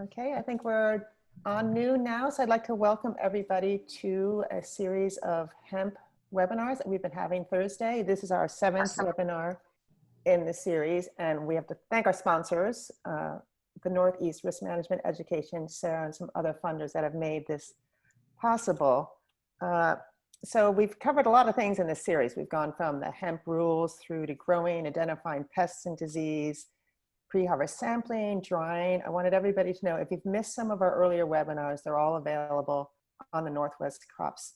Okay, I think we're on noon now, so I'd like to welcome everybody to a series of hemp webinars that we've been having Thursday. This is our 7th webinar in the series, and we have to thank our sponsors, the Northeast Risk Management Education, NESARE, and some other funders that have made this possible. So we've covered a lot of things in this series. We've gone from the hemp rules through to growing, identifying pests and disease, pre-harvest sampling, drying. I wanted everybody to know if you've missed some of our earlier webinars, they're all available on the Northwest Crops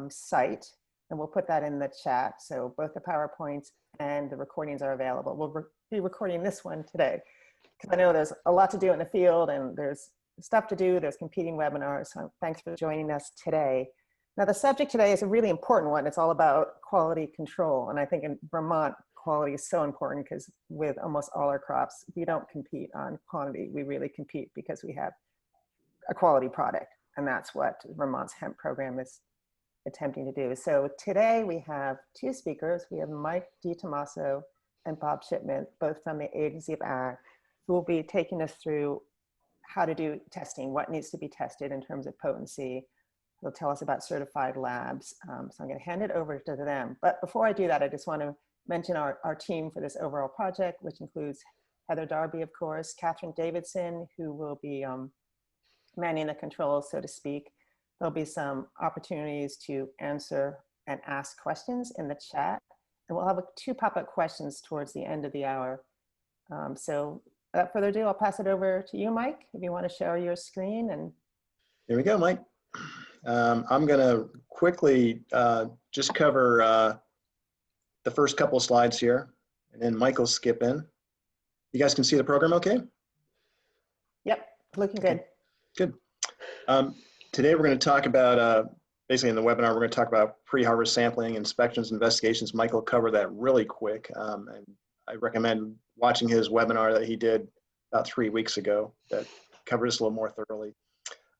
site, and we'll put that in the chat. So both the PowerPoints and the recordings are available. We'll be recording this one today because I know there's a lot to do in the field and there's stuff to do, there's competing webinars. So thanks for joining us today. Now the subject today is a really important one. It's all about quality control. And I think in Vermont, quality is so important because with almost all our crops, we don't compete on quantity. We really compete because we have a quality product. And that's what Vermont's hemp program is attempting to do. So today we have two speakers. We have Mike DiTomasso and Bob Shipman, both from the Agency of Ag, who will be taking us through how to do testing, what needs to be tested in terms of potency. They'll tell us about certified labs. So I'm going to hand it over to them. But before I do that, I just want to mention our team for this overall project, which includes Heather Darby, of course, Catherine Davidson, who will be manning the controls, so to speak. There'll be some opportunities to answer and ask questions in the chat. And we'll have two pop-up questions towards the end of the hour. So without further ado, I'll pass it over to you, Mike, if you want to share your screen. And here we go, Mike. I'm going to quickly just cover the first couple of slides here, and then Mike will skip in. You guys can see the program okay? Yep, looking good. Good. Today we're going to talk about, basically in the webinar, we're going to talk about pre-harvest sampling, inspections, investigations. Mike will cover that really quick, and I recommend watching his webinar that he did about 3 weeks ago that covers this a little more thoroughly.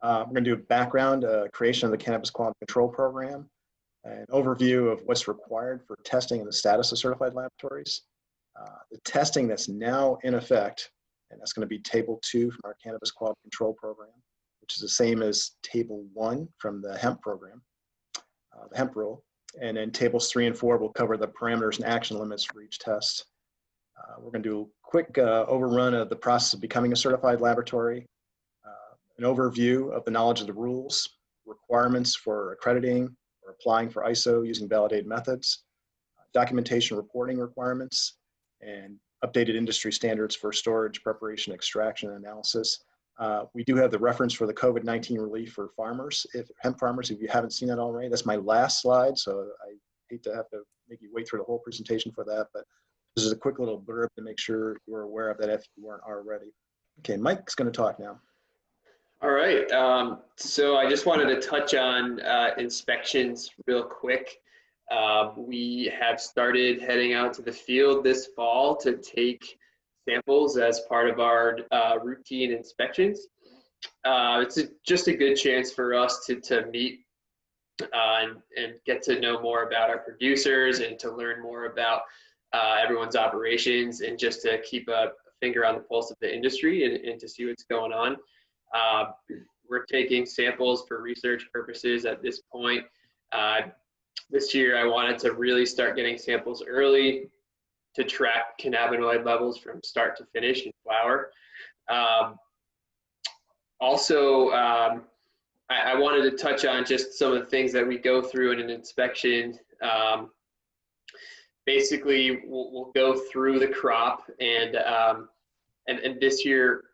We're going to do a background, creation of the Cannabis Quality Control Program, an overview of what's required for testing and the status of certified laboratories, the testing that's now in effect, and that's going to be Table 2 from our Cannabis Quality Control Program, which is the same as Table 1 from the hemp program, the hemp rule, and then Tables 3 and 4 will cover the parameters and action limits for each test. We're going to do a quick overrun of the process of becoming a certified laboratory, an overview of the knowledge of the rules, requirements for accrediting or applying for ISO using validated methods, documentation reporting requirements, and updated industry standards for storage, preparation, extraction, and analysis. We do have the reference for the COVID-19 relief for farmers, hemp farmers, if you haven't seen that already. That's my last slide, so I hate to have to make you wait through the whole presentation for that, but this is a quick little blurb to make sure you're aware of that if you weren't already. Okay, Mike's going to talk now. All right, so I just wanted to touch on inspections real quick. We have started heading out to the field this fall to take samples as part of our routine inspections. It's just a good chance for us to meet and get to know more about our producers and to learn more about everyone's operations and just to keep a finger on the pulse of the industry and to see what's going on. We're taking samples for research purposes at this point. This year I wanted to really start getting samples early to track cannabinoid levels from start to finish in flower. Also, I wanted to touch on just some of the things that we go through in an inspection. Basically, we'll go through the crop, and this year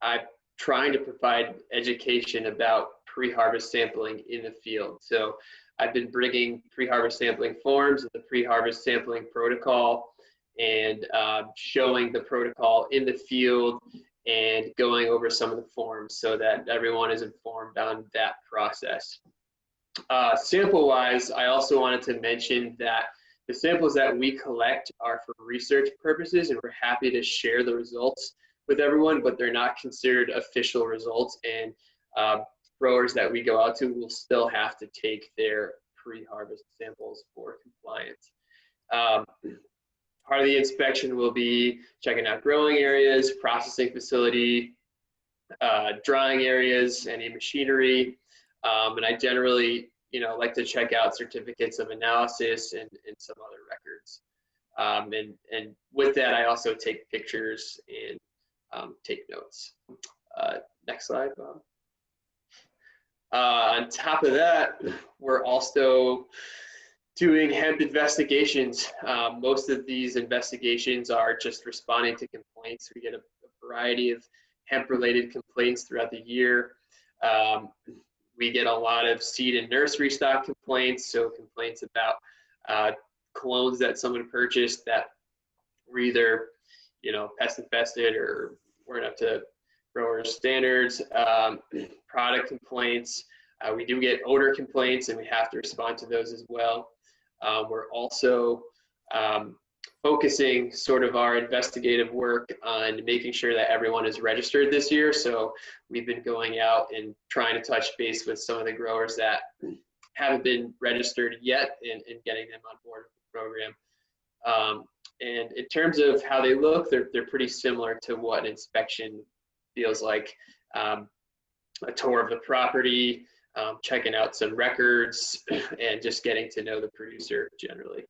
I'm trying to provide education about pre-harvest sampling in the field. So I've been bringing pre-harvest sampling forms and the pre-harvest sampling protocol and showing the protocol in the field and going over some of the forms so that everyone is informed on that process. Sample-wise, I also wanted to mention that the samples that we collect are for research purposes, and we're happy to share the results with everyone, but they're not considered official results, and growers that we go out to will still have to take their pre-harvest samples for compliance. Part of the inspection will be checking out growing areas, processing facility, drying areas, any machinery, and I generally, like to check out certificates of analysis and some other records. And with that, I also take pictures and take notes. Next slide, Bob. On top of that, we're also doing hemp investigations. Most of these investigations are just responding to complaints. We get a variety of hemp-related complaints throughout the year. We get a lot of seed and nursery stock complaints, so complaints about clones that someone purchased that were either, pest infested or weren't up to growers' standards. Product complaints. We do get odor complaints, and we have to respond to those as well. We're also focusing sort of our investigative work on making sure that everyone is registered this year. So we've been going out and trying to touch base with some of the growers that haven't been registered yet and getting them on board with the program. And in terms of how they look, they're pretty similar to what an inspection feels like. A tour of the property, checking out some records, and just getting to know the producer generally.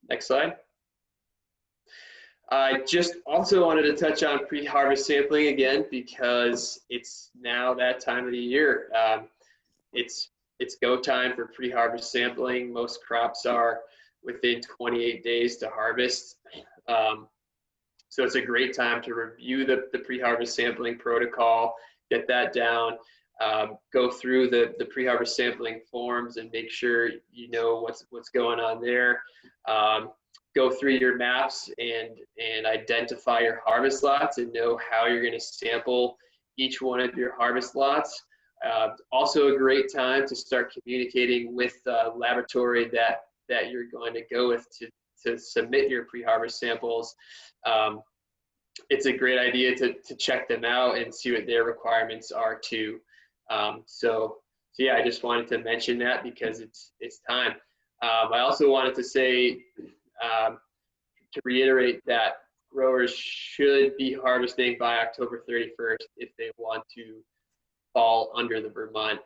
Next slide. I just also wanted to touch on pre-harvest sampling again, because it's now that time of the year. It's go time for pre-harvest sampling. Most crops are within 28 days to harvest. So it's a great time to review the pre-harvest sampling protocol, get that down, go through the pre-harvest sampling forms and make sure you know what's going on there. Go through your maps and identify your harvest lots and know how you're going to sample each one of your harvest lots. Also a great time to start communicating with the laboratory that you're going to go with to submit your pre-harvest samples. It's a great idea to check them out and see what their requirements are too. So yeah, I just wanted to mention that because it's time. I also wanted to say, to reiterate that growers should be harvesting by October 31st if they want to fall under the Vermont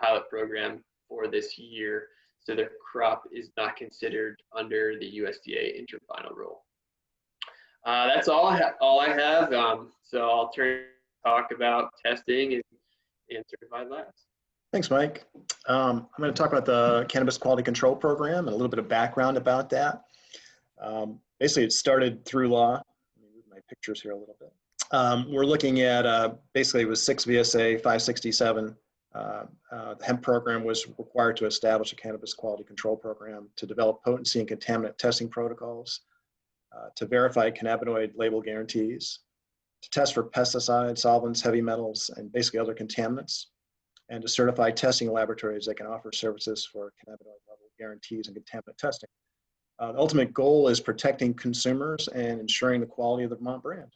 pilot program for this year, so their crop is not considered under the USDA interim final rule. That's all I have. So I'll turn to talk about testing and certified labs. Thanks, Mike. I'm going to talk about the Cannabis Quality Control Program and a little bit of background about that. Basically, it started through law. Let me move my pictures here a little bit. We're looking at, basically it was 6 VSA 567. The hemp program was required to establish a cannabis quality control program to develop potency and contaminant testing protocols, to verify cannabinoid label guarantees, to test for pesticides, solvents, heavy metals, and basically other contaminants, and to certify testing laboratories that can offer services for cannabinoid level guarantees and contaminant testing. The ultimate goal is protecting consumers and ensuring the quality of the Vermont brand.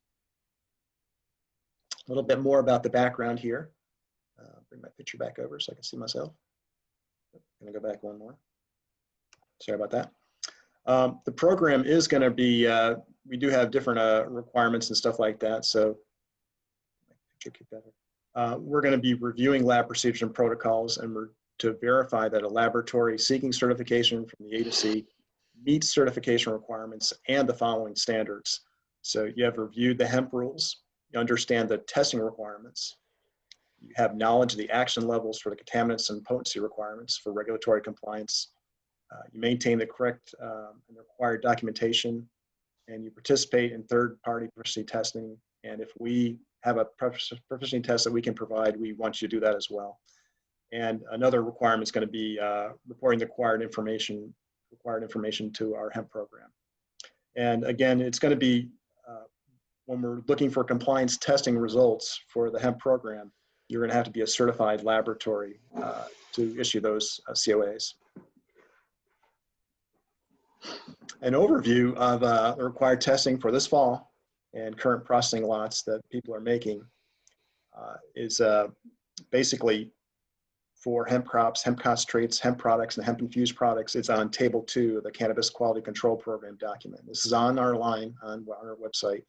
A little bit more about the background here. Bring my picture back over so I can see myself. I'm gonna go back one more. Sorry about that. The program is gonna be, we do have different requirements and stuff like that, so we're gonna be reviewing lab procedures and protocols, and we're to verify that a laboratory seeking certification from the agency meets certification requirements and the following standards. So you have reviewed the hemp rules, you understand the testing requirements, you have knowledge of the action levels for the contaminants and potency requirements for regulatory compliance, you maintain the correct and required documentation, and you participate in third-party proficiency testing. And if we have a proficiency test that we can provide, we want you to do that as well. And another requirement is going to be reporting the required information to our hemp program. And again, it's going to be, when we're looking for compliance testing results for the hemp program, you're going to have to be a certified laboratory to issue those COAs. An overview of the required testing for this fall and current processing lots that people are making is basically for hemp crops, hemp concentrates, hemp products, and hemp infused products. It's on table 2 of the Cannabis Quality Control Program document. This is on our line on our website.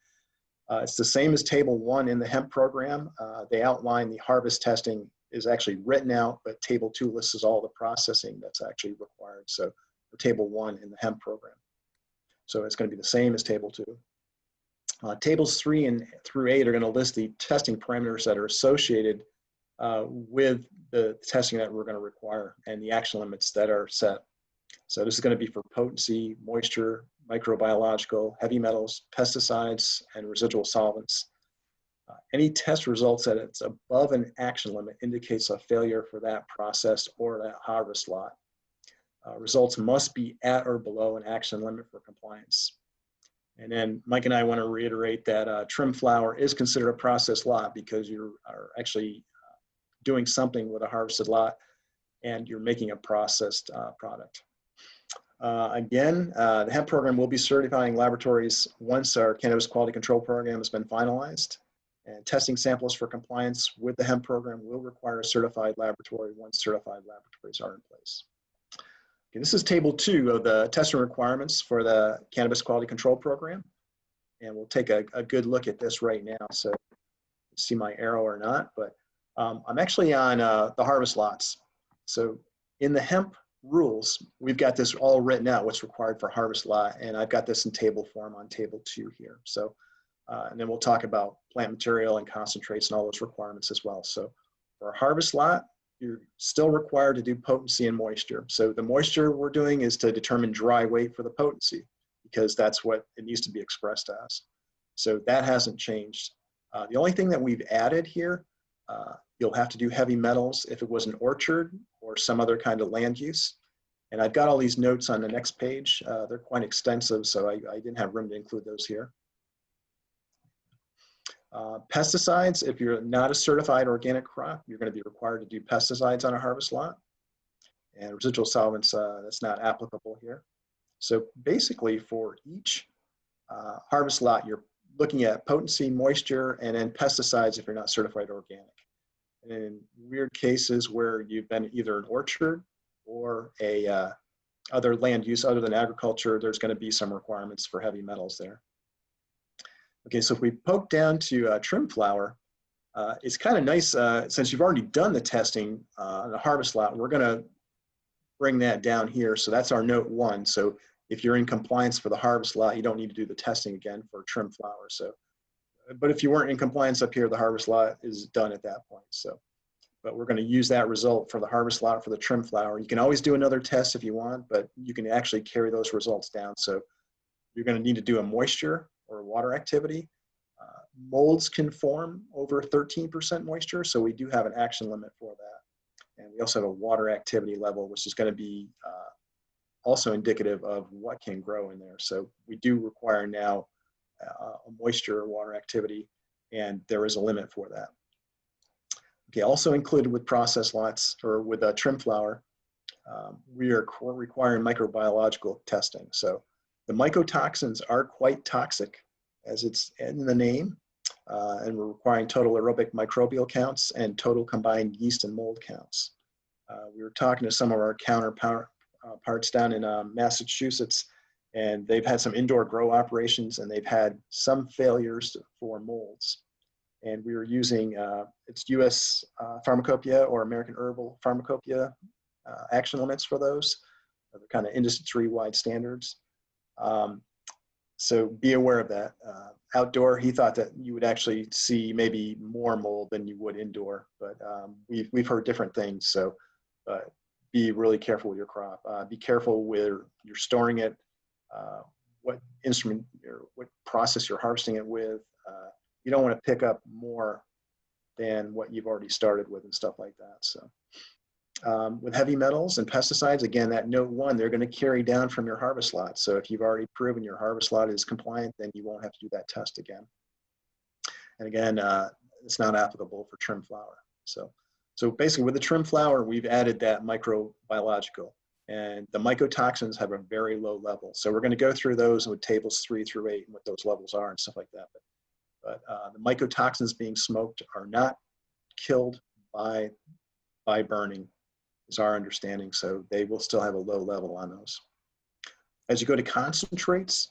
It's the same as Table 1 in the hemp program. They outline the harvest testing is actually written out, but Table 2 lists all the processing that's actually required. So for Table 1 in the hemp program. So it's going to be the same as Table 2. Tables 3 through 8 are going to list the testing parameters that are associated with the testing that we're going to require and the action limits that are set. So this is going to be for potency, moisture, microbiological, heavy metals, pesticides, and residual solvents. Any test results that it's above an action limit indicates a failure for that process or that harvest lot. Results must be at or below an action limit for compliance. And then Mike and I want to reiterate that trim flower is considered a processed lot because you are actually doing something with a harvested lot and you're making a processed product. Again, the hemp program will be certifying laboratories once our cannabis quality control program has been finalized. And testing samples for compliance with the hemp program will require a certified laboratory once certified laboratories are in place. Okay, this is Table 2 of the testing requirements for the cannabis quality control program. And we'll take a good look at this right now. So see my arrow or not, but I'm actually on the harvest lots. So in the hemp rules, we've got this all written out, what's required for harvest lot, and I've got this in table form on Table 2 here. So, and then we'll talk about plant material and concentrates and all those requirements as well. So for a harvest lot, you're still required to do potency and moisture. So the moisture we're doing is to determine dry weight for the potency because that's what it needs to be expressed as. So that hasn't changed. The only thing that we've added here, you'll have to do heavy metals if it was an orchard or some other kind of land use. And I've got all these notes on the next page. They're quite extensive, so I didn't have room to include those here. Pesticides, if you're not a certified organic crop, you're going to be required to do pesticides on a harvest lot. And residual solvents, that's not applicable here. So basically for each harvest lot, you're looking at potency, moisture, and then pesticides if you're not certified organic. And in weird cases where you've been either an orchard or a other land use other than agriculture, there's going to be some requirements for heavy metals there. Okay, so if we poke down to trim flower, it's kind of nice, since you've already done the testing on the harvest lot, we're gonna bring that down here. So that's our note 1. So if you're in compliance for the harvest lot, you don't need to do the testing again for trim flower. So, but if you weren't in compliance up here, the harvest lot is done at that point. So, but we're gonna use that result for the harvest lot for the trim flower. You can always do another test if you want, but you can actually carry those results down. So you're gonna need to do a moisture or water activity. Molds can form over 13% moisture, so we do have an action limit for that. And we also have a water activity level, which is going to be also indicative of what can grow in there. So we do require now a moisture or water activity, and there is a limit for that. Okay, also included with process lots or with trim flower, we are requiring microbiological testing. So the mycotoxins are quite toxic, as it's in the name, and we're requiring total aerobic microbial counts and total combined yeast and mold counts. We were talking to some of our counterparts down in Massachusetts, and they've had some indoor grow operations, and they've had some failures for molds. And we were using, it's US Pharmacopoeia or American Herbal Pharmacopoeia action limits for those. They're kind of industry-wide standards. So be aware of that. Outdoor, he thought that you would actually see maybe more mold than you would indoor, but we've heard different things. So be really careful with your crop. Be careful where you're storing it, what instrument or what process you're harvesting it with. You don't want to pick up more than what you've already started with and stuff like that. So with heavy metals and pesticides, again, that note 1, they're going to carry down from your harvest lot. So if you've already proven your harvest lot is compliant, then you won't have to do that test again. And again, it's not applicable for trim flower. So basically with the trim flower, we've added that microbiological, and the mycotoxins have a very low level. So we're going to go through those with tables 3 through 8 and what those levels are and stuff like that. But the mycotoxins being smoked are not killed by burning, is our understanding. So they will still have a low level on those. As you go to concentrates,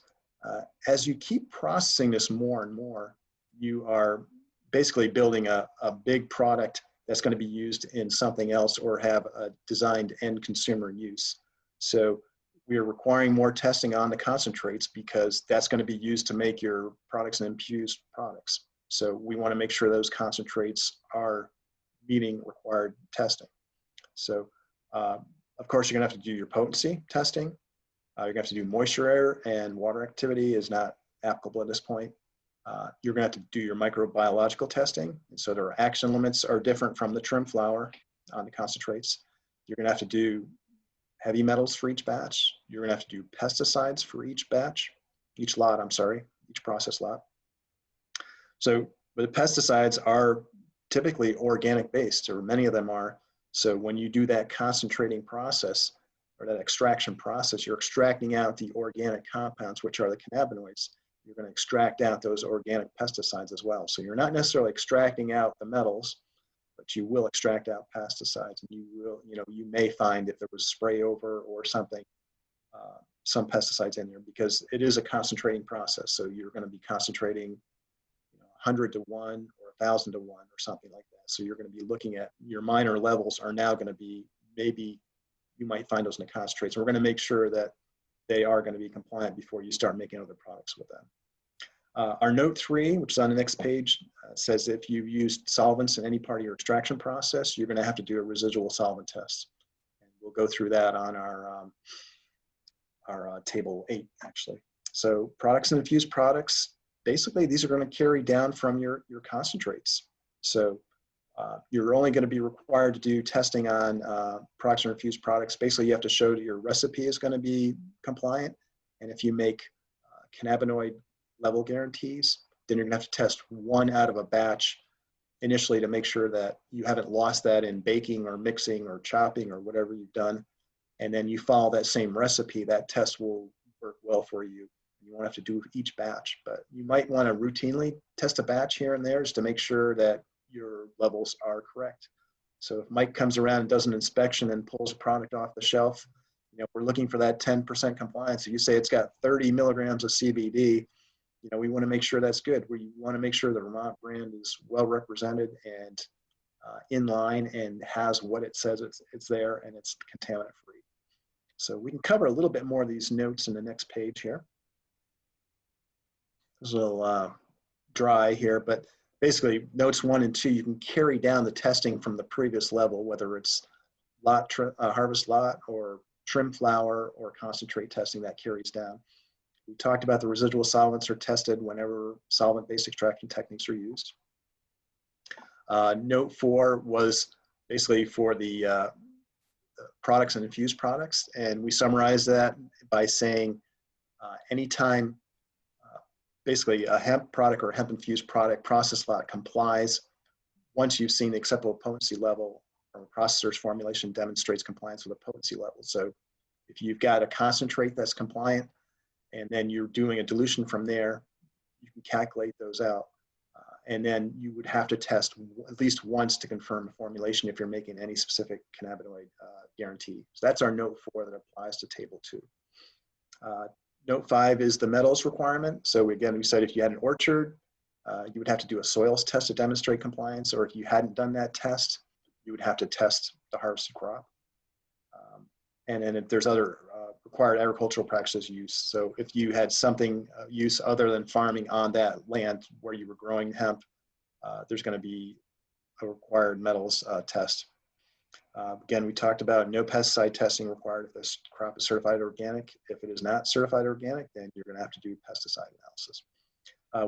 as you keep processing this more and more, you are basically building a big product that's going to be used in something else or have a designed end consumer use. So we are requiring more testing on the concentrates because that's going to be used to make your products and infused products. So we want to make sure those concentrates are meeting required testing. So of course, you're going to have to do your potency testing. You're going to have to do moisture error, and water activity is not applicable at this point. You're going to have to do your microbiological testing. And so their action limits are different from the trim flour on the concentrates. You're going to have to do heavy metals for each batch. You're going to have to do pesticides for each batch, each lot, I'm sorry, each process lot. So the pesticides are typically organic based, or many of them are. So when you do that concentrating process or that extraction process, you're extracting out the organic compounds, which are the cannabinoids. You're going to extract out those organic pesticides as well. So you're not necessarily extracting out the metals, but you will extract out pesticides, and you will, you may find if there was spray over or something, some pesticides in there, because it is a concentrating process. So you're going to be concentrating 100 to 1 or 1,000 to 1 or something like that. So you're going to be looking at your minor levels are now going to be, maybe you might find those in the concentrates. And we're going to make sure that they are going to be compliant before you start making other products with them. Our note 3, which is on the next page, says if you've used solvents in any part of your extraction process, you're going to have to do a residual solvent test. And we'll go through that on our table 8, actually. So products and infused products, basically these are going to carry down from your concentrates. So you're only going to be required to do testing on products or infused products. Basically, you have to show that your recipe is going to be compliant. And if you make cannabinoid level guarantees, then you're going to have to test 1 out of a batch initially to make sure that you haven't lost that in baking or mixing or chopping or whatever you've done. And then you follow that same recipe, that test will work well for you. You won't have to do each batch, but you might want to routinely test a batch here and there just to make sure that your levels are correct. So if Mike comes around and does an inspection and pulls a product off the shelf, we're looking for that 10% compliance. If you say it's got 30 milligrams of CBD, we want to make sure that's good. We want to make sure the Vermont brand is well represented and in line and has what it says it's there, and it's contaminant free. So we can cover a little bit more of these notes in the next page here. It's a little dry here, but basically notes 1 and 2, you can carry down the testing from the previous level, whether it's harvest lot or trim flour or concentrate testing, that carries down. We talked about the residual solvents are tested whenever solvent-based extraction techniques are used. Note 4 was basically for the products and infused products, and we summarized that by saying anytime basically a hemp product or hemp infused product process lot complies once you've seen the acceptable potency level or a processor's formulation demonstrates compliance with a potency level. So if you've got a concentrate that's compliant and then you're doing a dilution from there, you can calculate those out. And then you would have to test at least once to confirm the formulation if you're making any specific cannabinoid guarantee. So that's our note 4 that applies to table 2. Note 5 is the metals requirement. So again, we said if you had an orchard, you would have to do a soils test to demonstrate compliance, or if you hadn't done that test, you would have to test the harvested crop. And then if there's other required agricultural practices used. So if you had something use other than farming on that land where you were growing hemp, there's going to be a required metals test. Again, we talked about no pesticide testing required if this crop is certified organic. If it is not certified organic, then you're going to have to do pesticide analysis.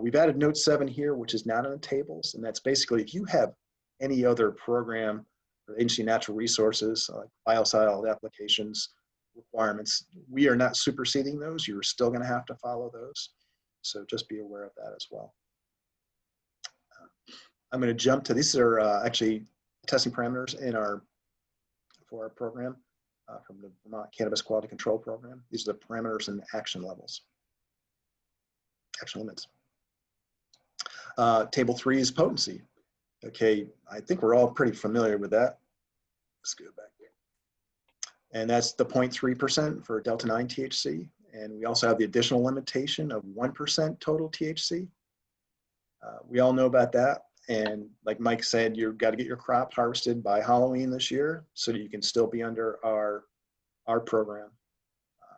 We've added note 7 here, which is not on the tables, and that's basically if you have any other program or agency natural resources, like biocidal applications requirements, we are not superseding those. You're still going to have to follow those. So just be aware of that as well. I'm going to jump to, these are actually testing parameters for our program from the Vermont Cannabis Quality Control Program. These are the parameters and action levels, action limits. Table 3 is potency. Okay, I think we're all pretty familiar with that. Let's go back there. And that's the 0.3% for Delta 9 THC. And we also have the additional limitation of 1% total THC. We all know about that. And like Mike said, you've got to get your crop harvested by Halloween this year so that you can still be under our program.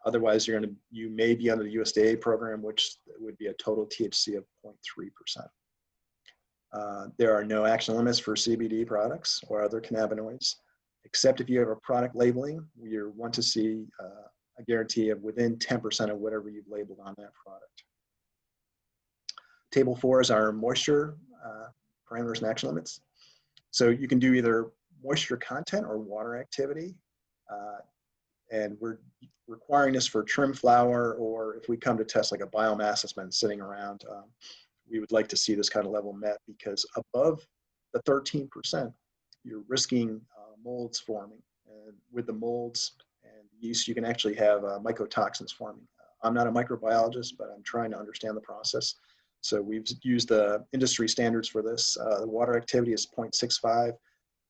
Otherwise, you may be under the USDA program, which would be a total THC of 0.3%. There are no action limits for CBD products or other cannabinoids, except if you have a product labeling, you want to see a guarantee of within 10% of whatever you've labeled on that product. Table 4 is our moisture parameters and action limits. So you can do either moisture content or water activity. And we're requiring this for trim flower, or if we come to test like a biomass that's been sitting around, we would like to see this kind of level met, because above the 13%, you're risking molds forming. And with the molds and yeast, you can actually have mycotoxins forming. I'm not a microbiologist, but I'm trying to understand the process. So we've used the industry standards for this. The water activity is 0.65.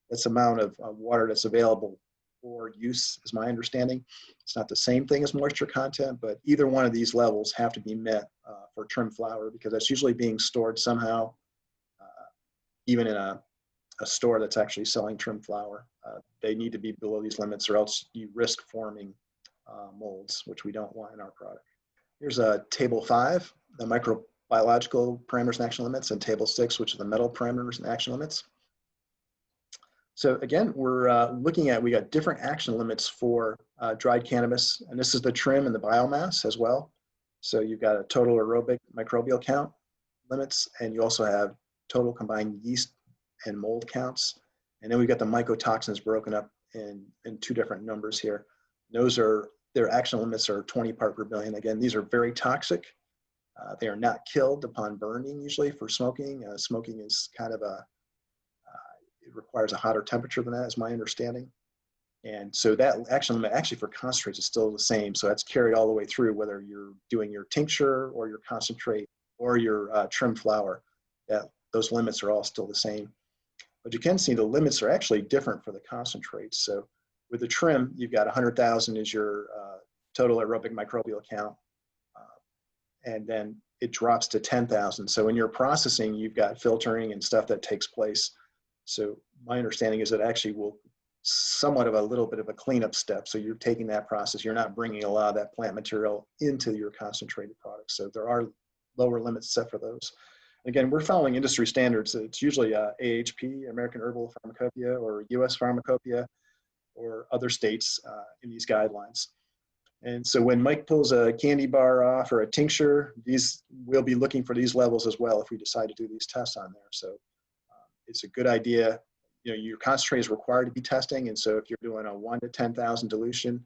That's the amount of water that's available for use, is my understanding. It's not the same thing as moisture content, but either one of these levels have to be met for trim flower, because that's usually being stored somehow, even in a store that's actually selling trim flower. They need to be below these limits, or else you risk forming molds, which we don't want in our product. Here's table 5, the microbiological parameters and action limits, and table 6, which are the metal parameters and action limits. So again, we're looking at, we got different action limits for dried cannabis, and this is the trim and the biomass as well. So you've got a total aerobic microbial count limits, and you also have total combined yeast and mold counts. And then we've got the mycotoxins broken up in 2 different numbers here. Those are, their action limits are 20 part per billion. Again, these are very toxic. They are not killed upon burning usually for smoking. Smoking is kind of it requires a hotter temperature than that, is my understanding. And so that action limit actually for concentrates is still the same. So that's carried all the way through, whether you're doing your tincture or your concentrate or your trim flower, those limits are all still the same. But you can see the limits are actually different for the concentrates. So with the trim, you've got 100,000 is your total aerobic microbial count. And then it drops to 10,000. So in your processing, you've got filtering and stuff that takes place. So my understanding is that actually will somewhat of a little bit of a cleanup step. So you're taking that process, you're not bringing a lot of that plant material into your concentrated products. So there are lower limits set for those. Again, we're following industry standards. It's usually AHP, American Herbal Pharmacopoeia, or US Pharmacopoeia, or other states in these guidelines. And so when Mike pulls a candy bar off or a tincture, we'll be looking for these levels as well if we decide to do these tests on there. So it's a good idea. You know, your concentrate is required to be testing. And so if you're doing a 1 to 10,000 dilution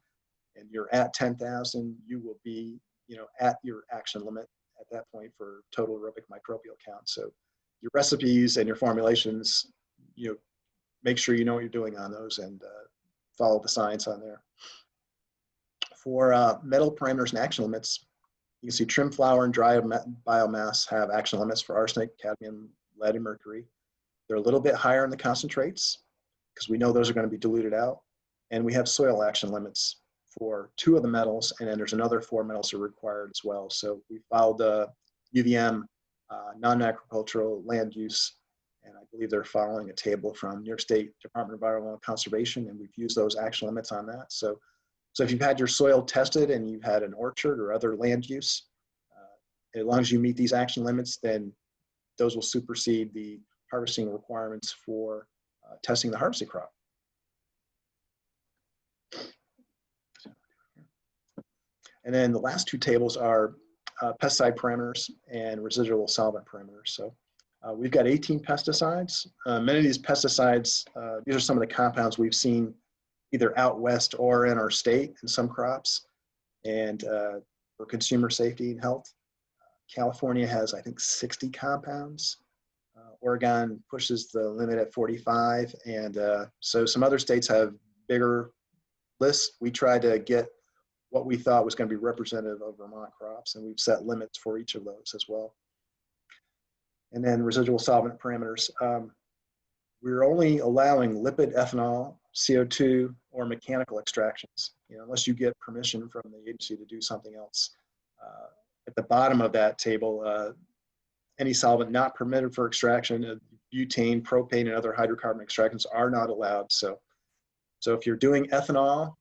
and you're at 10,000, you will be, you know, at your action limit at that point for total aerobic microbial count. So your recipes and your formulations, you know, make sure you know what you're doing on those and follow the science on there. For metal parameters and action limits, you can see trim flower and dry biomass have action limits for arsenic, cadmium, lead, and mercury. They're a little bit higher in the concentrates because we know those are going to be diluted out. And we have soil action limits for 2 of the metals, and then there's another 4 metals are required as well. So we followed the UVM non-agricultural land use, and I believe they're following a table from New York State Department of Environmental Conservation, and we've used those action limits on that. So if you've had your soil tested and you've had an orchard or other land use, as long as you meet these action limits, then those will supersede the harvesting requirements for testing the harvested crop. And then the last 2 tables are pesticide parameters and residual solvent parameters. So we've got 18 pesticides. Many of these pesticides, these are some of the compounds we've seen either out west or in our state in some crops, and for consumer safety and health. California has, I think, 60 compounds. Oregon pushes the limit at 45, and so some other states have bigger lists. We tried to get what we thought was going to be representative of Vermont crops, and we've set limits for each of those as well. And then residual solvent parameters. We're only allowing lipid, ethanol, CO2, or mechanical extractions, you know, unless you get permission from the agency to do something else. At the bottom of that table, any solvent not permitted for extraction. Butane, propane, and other hydrocarbon extractions are not allowed. So if you're doing ethanol,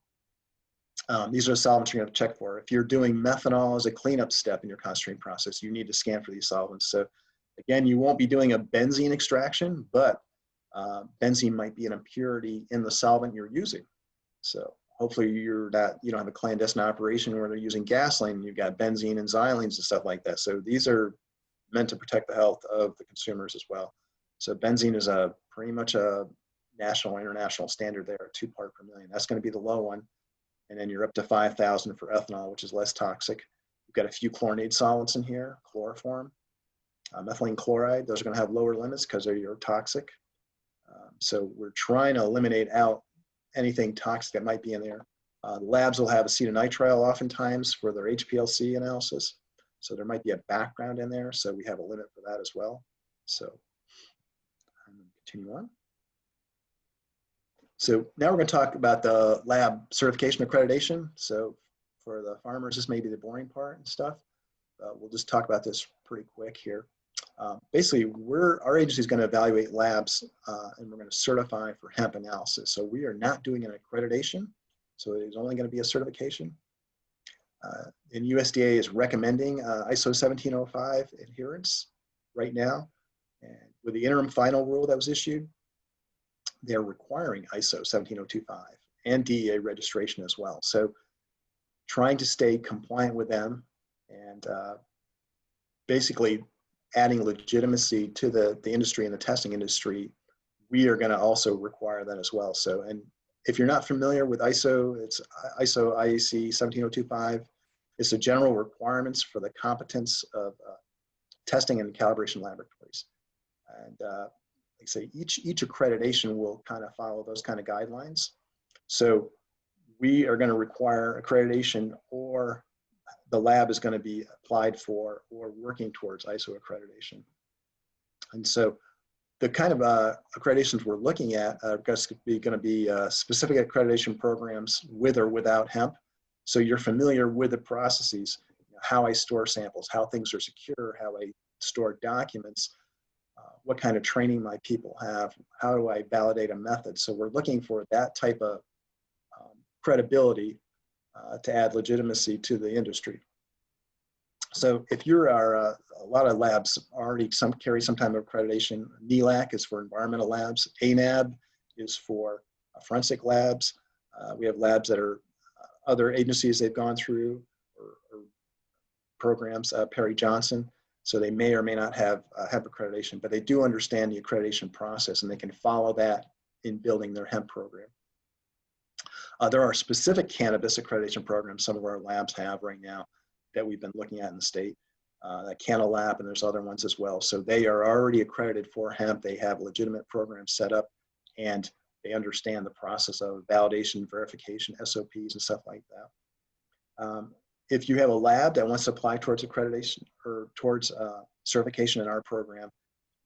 these are the solvents you're going to check for. If you're doing methanol as a cleanup step in your concentrating process, you need to scan for these solvents. So again, you won't be doing a benzene extraction, but benzene might be an impurity in the solvent you're using. So hopefully you don't have a clandestine operation where they're using gasoline and you've got benzene and xylenes and stuff like that. So these are meant to protect the health of the consumers as well. So benzene is pretty much a national, international standard there, 2 parts per million. That's going to be the low one. And then you're up to 5,000 for ethanol, which is less toxic. You've got a few chlorinated solvents in here, chloroform, methylene chloride. Those are going to have lower limits because they're toxic. So we're trying to eliminate out anything toxic that might be in there. The labs will have acetonitrile oftentimes for their HPLC analysis. So there might be a background in there. So we have a limit for that as well. So I'm going to continue on. So now we're going to talk about the lab certification accreditation. So for the farmers, this may be the boring part and stuff. We'll just talk about this pretty quick here. Basically, our agency is going to evaluate labs and we're going to certify for hemp analysis. So we are not doing an accreditation. So it is only going to be a certification. And USDA is recommending ISO 1705 adherence right now. And with the interim final rule that was issued, they're requiring ISO 17025 and DEA registration as well. So trying to stay compliant with them and basically adding legitimacy to the industry and the testing industry, we are going to also require that as well. So, and if you're not familiar with ISO, it's ISO IEC 17025. It's the general requirements for the competence of testing and calibration laboratories. And like I say, each accreditation will kind of follow those kind of guidelines. So we are going to require accreditation, or the lab is going to be applied for or working towards ISO accreditation. And so the kind of accreditations we're looking at are going to be specific accreditation programs with or without hemp. So you're familiar with the processes, how I store samples, how things are secure, how I store documents, what kind of training my people have, how do I validate a method. So we're looking for that type of credibility to add legitimacy to the industry. So if you are, a lot of labs already carry some type of accreditation. NELAC is for environmental labs. ANAB is for forensic labs. We have labs that are other agencies they've gone through or programs, Perry Johnson. So they may or may not have hemp accreditation, but they do understand the accreditation process and they can follow that in building their hemp program. There are specific cannabis accreditation programs some of our labs have right now that we've been looking at in the state, like CannaLab, and there's other ones as well. So they are already accredited for hemp. They have legitimate programs set up and they understand the process of validation, verification, SOPs, and stuff like that. If you have a lab that wants to apply towards accreditation or towards certification in our program,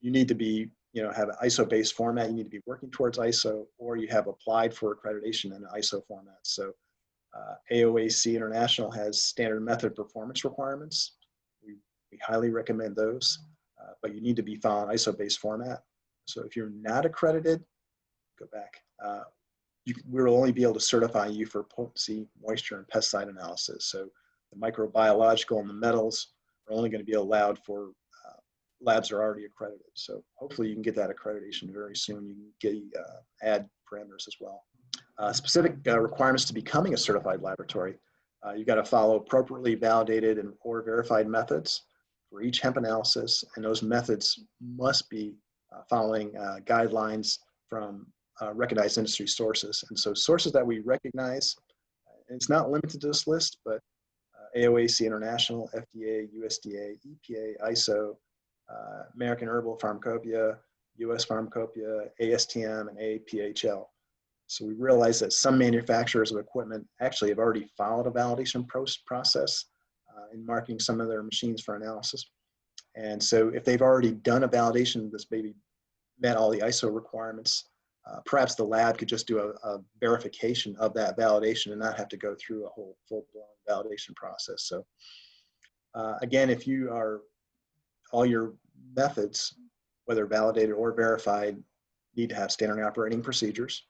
you need to be, have an ISO-based format. You need to be working towards ISO, or you have applied for accreditation in an ISO format. So AOAC International has standard method performance requirements. We highly recommend those, but you need to be following ISO-based format. So if you're not accredited, go back. We will only be able to certify you for potency, moisture, and pesticide analysis. So the microbiological and the metals are only going to be allowed for labs that are already accredited. So hopefully you can get that accreditation very soon. You can get add parameters as well. Specific requirements to becoming a certified laboratory. You got to follow appropriately validated and or verified methods for each hemp analysis, and those methods must be following guidelines from recognized industry sources. And so sources that we recognize, and it's not limited to this list, but AOAC International, FDA, USDA, EPA, ISO, American Herbal Pharmacopoeia, US Pharmacopoeia, ASTM, and APHL. So we realize that some manufacturers of equipment actually have already followed a validation process in marketing some of their machines for analysis. And so if they've already done a validation that's maybe met all the ISO requirements, perhaps the lab could just do a verification of that validation and not have to go through a whole full-blown validation process. So again, if you are, all your methods, whether validated or verified, need to have standard operating procedures.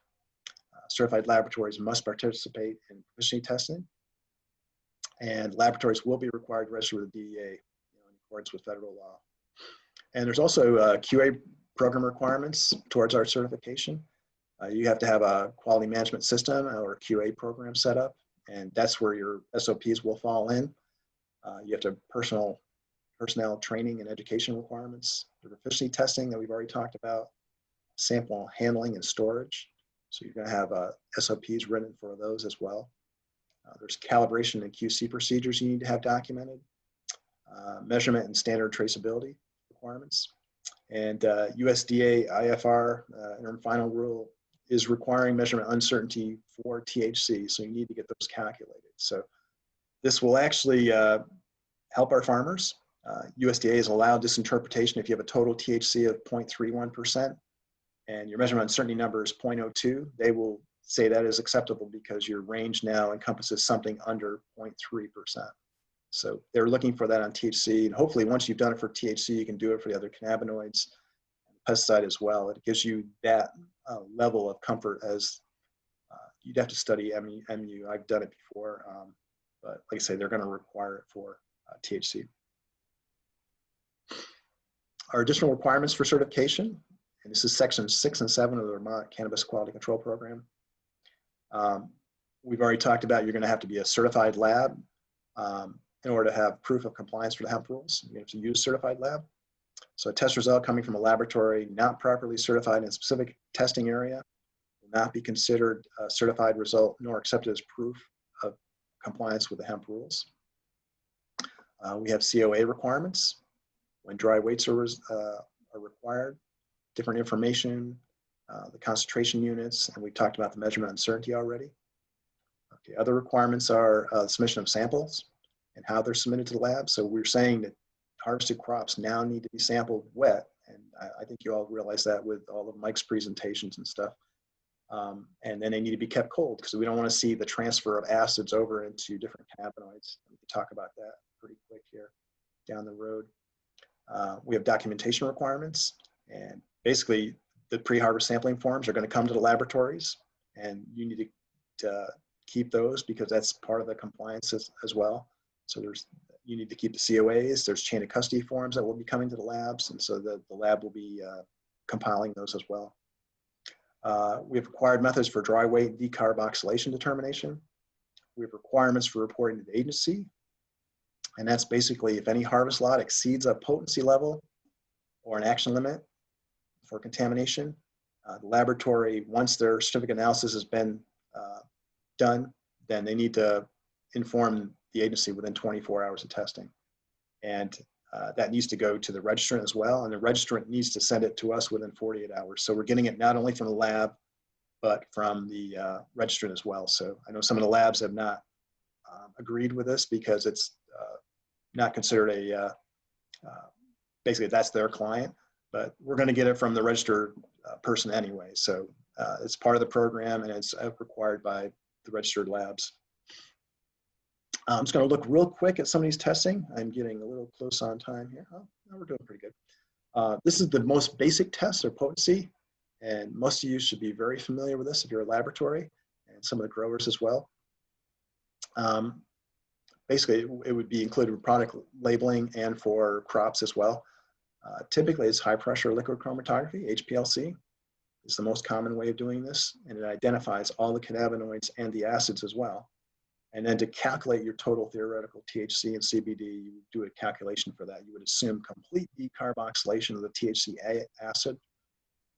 Certified laboratories must participate in proficiency testing, and laboratories will be required to register with the DEA in accordance with federal law. And there's also QA program requirements towards our certification. You have to have a quality management system or QA program set up, and that's where your SOPs will fall in. You have to have personnel training and education requirements, the proficiency testing that we've already talked about, sample handling and storage. So you're going to have SOPs written for those as well. There's calibration and QC procedures you need to have documented, measurement and standard traceability requirements. And USDA IFR interim final rule is requiring measurement uncertainty for THC, so you need to get those calculated. So this will actually help our farmers. USDA has allowed this interpretation if you have a total THC of 0.31% and your measurement uncertainty number is 0.02, they will say that is acceptable because your range now encompasses something under 0.3%. So they're looking for that on THC, and hopefully once you've done it for THC, you can do it for the other cannabinoids, pesticide as well. It gives you that level of comfort as you'd have to study MU. I've done it before, but like I say, they're going to require it for THC. Our additional requirements for certification, and this is sections 6 and 7 of the Vermont Cannabis Quality Control Program. We've already talked about you're going to have to be a certified lab in order to have proof of compliance for the hemp rules. You have to use certified lab. So a test result coming from a laboratory not properly certified in a specific testing area will not be considered a certified result nor accepted as proof of compliance with the hemp rules. We have COA requirements. When dry weights are required, different information, the concentration units, and we talked about the measurement uncertainty already. Okay, other requirements are submission of samples and how they're submitted to the lab. So we're saying that harvested crops now need to be sampled wet, and I think you all realize that with all of Mike's presentations and stuff. And then they need to be kept cold because we don't want to see the transfer of acids over into different cannabinoids. We can talk about that pretty quick here down the road. We have documentation requirements, and basically the pre-harvest sampling forms are going to come to the laboratories, and you need to keep those because that's part of the compliance as well. So you need to keep the COAs, there's chain of custody forms that will be coming to the labs, and so the lab will be compiling those as well. We have required methods for dry weight decarboxylation determination. We have requirements for reporting to the agency, and that's basically if any harvest lot exceeds a potency level or an action limit for contamination, the laboratory, once their certificate analysis has been done, then they need to inform the agency within 24 hours of testing. And that needs to go to the registrant as well, and the registrant needs to send it to us within 48 hours. So we're getting it not only from the lab, but from the registrant as well. So I know some of the labs have not agreed with this because it's not considered a, basically that's their client, but we're going to get it from the registered person anyway. So it's part of the program and it's required by the registered labs. I'm just going to look real quick at some of these testing. I'm getting a little close on time here. Oh, no, we're doing pretty good. This is the most basic test or potency, and most of you should be very familiar with this if you're a laboratory, and some of the growers as well. Basically, it would be included with product labeling and for crops as well. Typically, it's high pressure liquid chromatography, HPLC, is the most common way of doing this, and it identifies all the cannabinoids and the acids as well. And then to calculate your total theoretical THC and CBD, you would do a calculation for that. You would assume complete decarboxylation of the THC acid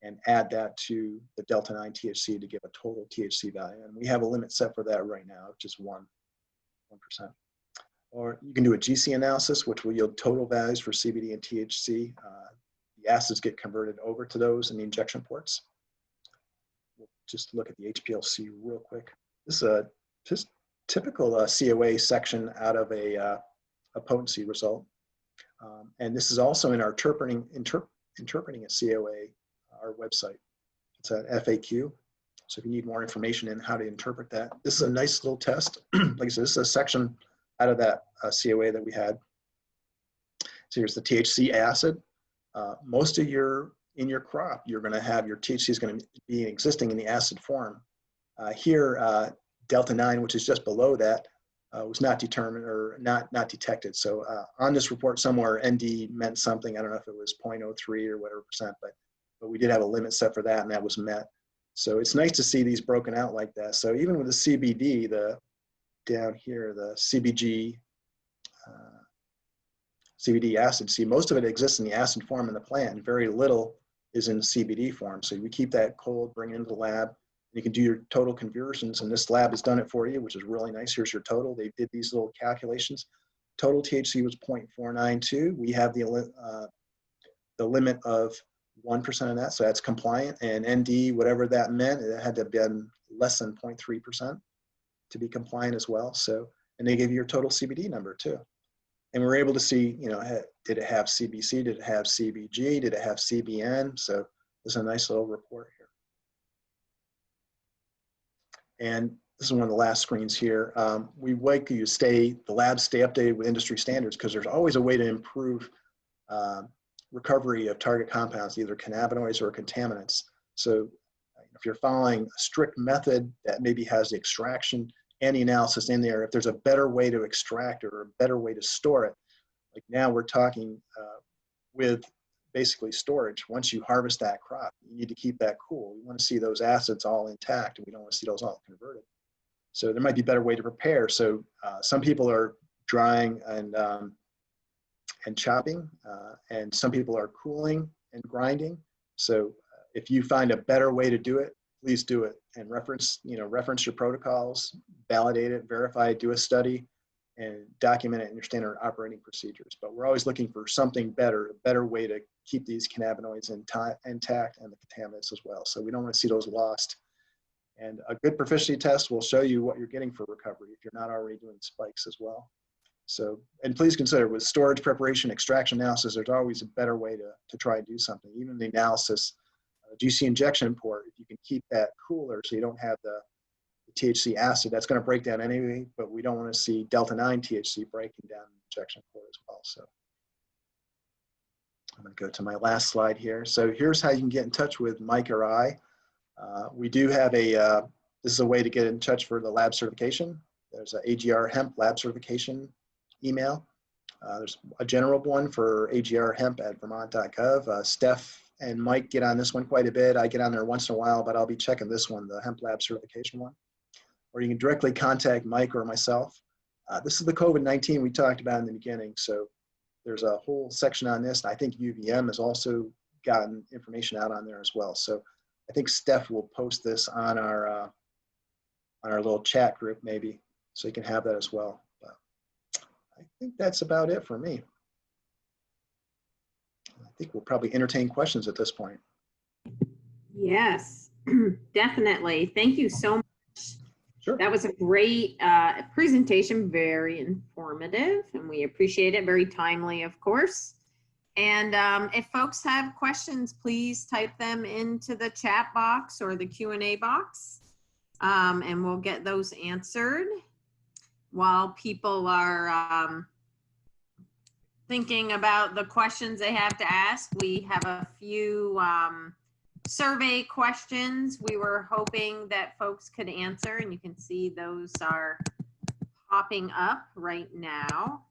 and add that to the delta 9 THC to give a total THC value. And we have a limit set for that right now, which is 1%. Or you can do a GC analysis, which will yield total values for CBD and THC. The acids get converted over to those in the injection ports. We'll just look at the HPLC real quick. This is a just typical COA section out of a potency result. And this is also in our interpreting a COA, our website. It's an FAQ. So if you need more information in how to interpret that, this is a nice little test. Like I said, this is a section out of that COA that we had. So here's the THC acid. most of in your crop, you're going to have your THC is going to be existing in the acid form. Here, Delta 9, which is just below that, was not determined or not detected. So on this report somewhere, ND meant something. I don't know if it was 0.03 or whatever percent, but we did have a limit set for that, and that was met. So it's nice to see these broken out like that. So even with the CBD, down here, the CBD acid, see, most of it exists in the acid form in the plant, and very little is in CBD form. So we keep that cold, bring it into the lab. You can do your total conversions, and this lab has done it for you, which is really nice. Here's your total. They did these little calculations. Total THC was 0.492. We have the limit of 1% of that, so that's compliant. And ND, whatever that meant, it had to have been less than 0.3% to be compliant as well. So, and they give you your total CBD number too. And we're able to see, you know, did it have CBC? Did it have CBG? Did it have CBN? So this is a nice little report here. And this is one of the last screens here. We like you the labs stay updated with industry standards, because there's always a way to improve recovery of target compounds, either cannabinoids or contaminants. So if you're following a strict method that maybe has the extraction and the analysis in there, if there's a better way to extract or a better way to store it, like now we're talking with basically storage. Once you harvest that crop, you need to keep that cool. We want to see those acids all intact, and we don't want to see those all converted. So there might be a better way to prepare. So some people are drying and chopping, and some people are cooling and grinding. So if you find a better way to do it, please do it, and reference your protocols, validate it, verify it, do a study, and document it in your standard operating procedures. But we're always looking for something better, a better way to keep these cannabinoids intact and the contaminants as well. So we don't want to see those lost. And a good proficiency test will show you what you're getting for recovery if you're not already doing spikes as well. So, and please consider with storage, preparation, extraction analysis, there's always a better way to try and do something. Even the analysis, GC injection port, if you can keep that cooler so you don't have the THC acid, that's going to break down anyway, but we don't want to see Delta 9 THC breaking down the injection port as well. So I'm going to go to my last slide here. So here's how you can get in touch with Mike or I. We do have this is a way to get in touch for the lab certification. There's an AGR Hemp lab certification email. There's a general one for agrhemp@vermont.gov. Steph and Mike get on this one quite a bit. I get on there once in a while, but I'll be checking this one, the hemp lab certification one. Or you can directly contact Mike or myself. This is the COVID-19 we talked about in the beginning. So there's a whole section on this. I think UVM has also gotten information out on there as well. So I think Steph will post this on our little chat group maybe, so you can have that as well. But I think that's about it for me. I think we'll probably entertain questions at this point. Yes, definitely. Thank you so much. Sure. That was a great presentation, very informative, and we appreciate it. Very timely, of course. And if folks have questions, please type them into the chat box or the Q&A box, and we'll get those answered. While people are thinking about the questions they have to ask, we have a few survey questions we were hoping that folks could answer, and you can see those are popping up right now.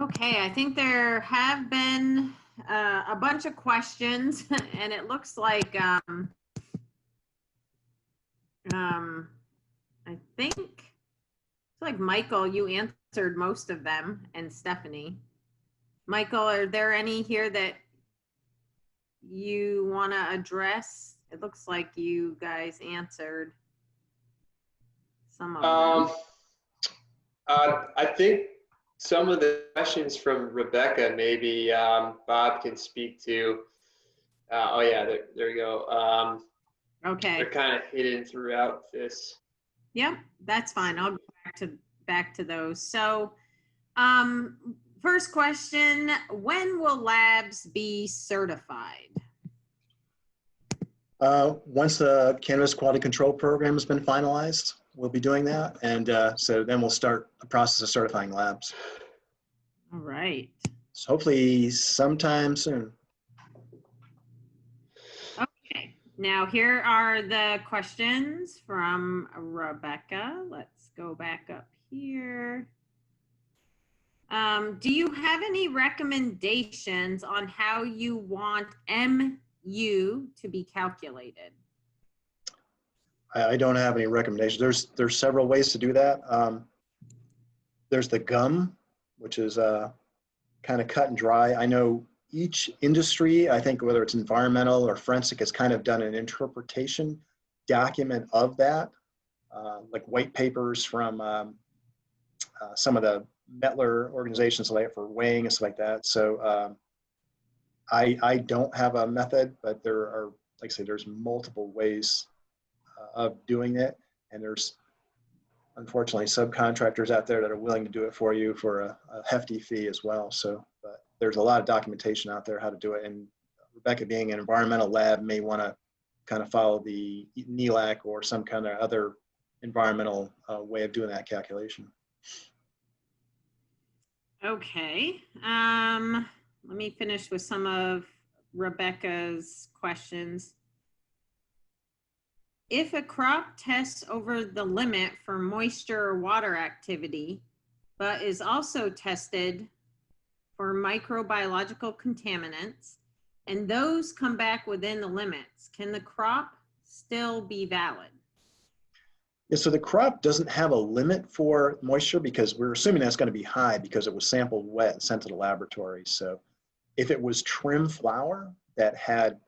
Okay, I think there have been a bunch of questions, and it looks like I think it's like Michael, you answered most of them, and Stephanie. Michael, are there any here that you want to address? It looks like you guys answered some of them. I think some of the questions from Rebecca, maybe Bob can speak to. Oh yeah, there you go. Okay. They're kind of hidden throughout this. Yep, that's fine. I'll go back to those. So, first question, when will labs be certified? Once the cannabis quality control program has been finalized, we'll be doing that. And so then we'll start the process of certifying labs. All right. So hopefully sometime soon. Okay, now here are the questions from Rebecca. Let's go back up here. Do you have any recommendations on how you want MU to be calculated? I don't have any recommendations. There's several ways to do that. There's the GUM, which is kind of cut and dry. I know each industry, I think whether it's environmental or forensic, has kind of done an interpretation document of that, like white papers from some of the Mettler organizations like for weighing and stuff like that. So I don't have a method, but there are, like I say, there's multiple ways of doing it. And there's unfortunately subcontractors out there that are willing to do it for you for a hefty fee as well. So, but there's a lot of documentation out there how to do it. And Rebecca, being an environmental lab, may want to kind of follow the NELAC or some kind of other environmental way of doing that calculation. Okay, let me finish with some of Rebecca's questions. If a crop tests over the limit for moisture or water activity, but is also tested for microbiological contaminants, and those come back within the limits, can the crop still be valid? Yeah, so the crop doesn't have a limit for moisture because we're assuming that's going to be high because it was sampled wet and sent to the laboratory. So if it was trim flour that had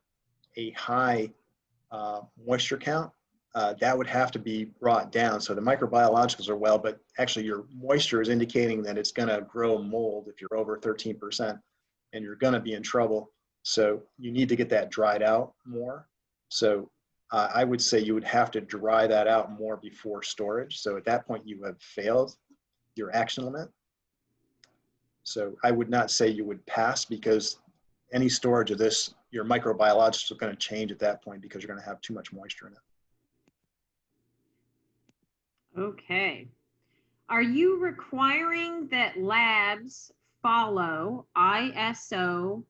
a high moisture count, that would have to be brought down. So the microbiologicals are well, but actually your moisture is indicating that it's going to grow mold if you're over 13%, and you're going to be in trouble. So you need to get that dried out more. So I would say you would have to dry that out more before storage. So at that point you have failed your action limit. So I would not say you would pass, because any storage of this, your microbiologics are going to change at that point because you're going to have too much moisture in it. Okay. Are you requiring that labs follow ISO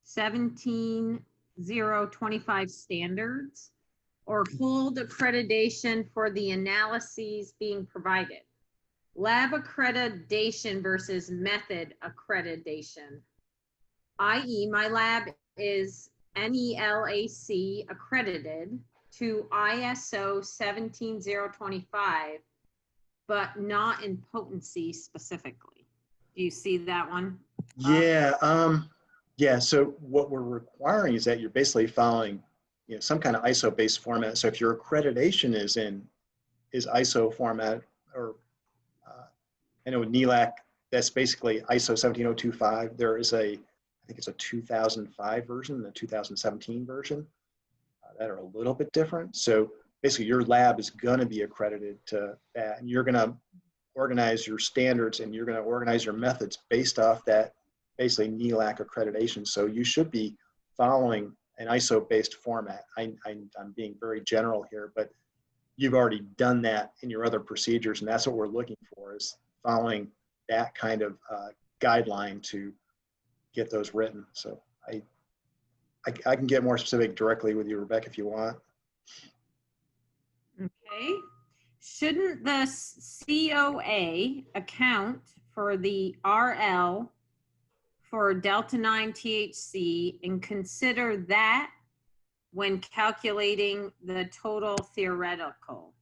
17025 standards or hold accreditation for the analyses being provided? Lab accreditation versus method accreditation, i.e. my lab is NELAC accredited to ISO 17025, but not in potency specifically. Do you see that one? Yeah, yeah. So what we're requiring is that you're basically following, you know, some kind of ISO-based format. So if your accreditation is ISO format, or I know NELAC, that's basically ISO 17025. There is I think it's a 2005 version and a 2017 version that are a little bit different. So basically your lab is going to be accredited to that, and you're going to organize your standards and you're going to organize your methods based off that basically NELAC accreditation. So you should be following an ISO-based format. I'm being very general here, but you've already done that in your other procedures, and that's what we're looking for, is following that kind of guideline to get those written. So I can get more specific directly with you, Rebecca, if you want. Okay. Shouldn't the COA account for the RL for Delta 9 THC and consider that when calculating the total theoretical?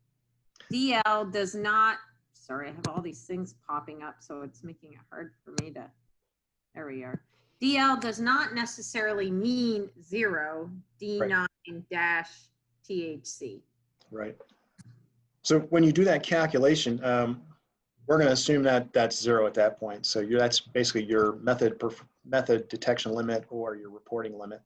DL does not, sorry, I have all these things popping up, so it's making it hard for me to, there we are. DL does not necessarily mean 0, D9-THC. Right. So when you do that calculation, we're going to assume that that's 0 at that point. So that's basically your method detection limit or your reporting limit.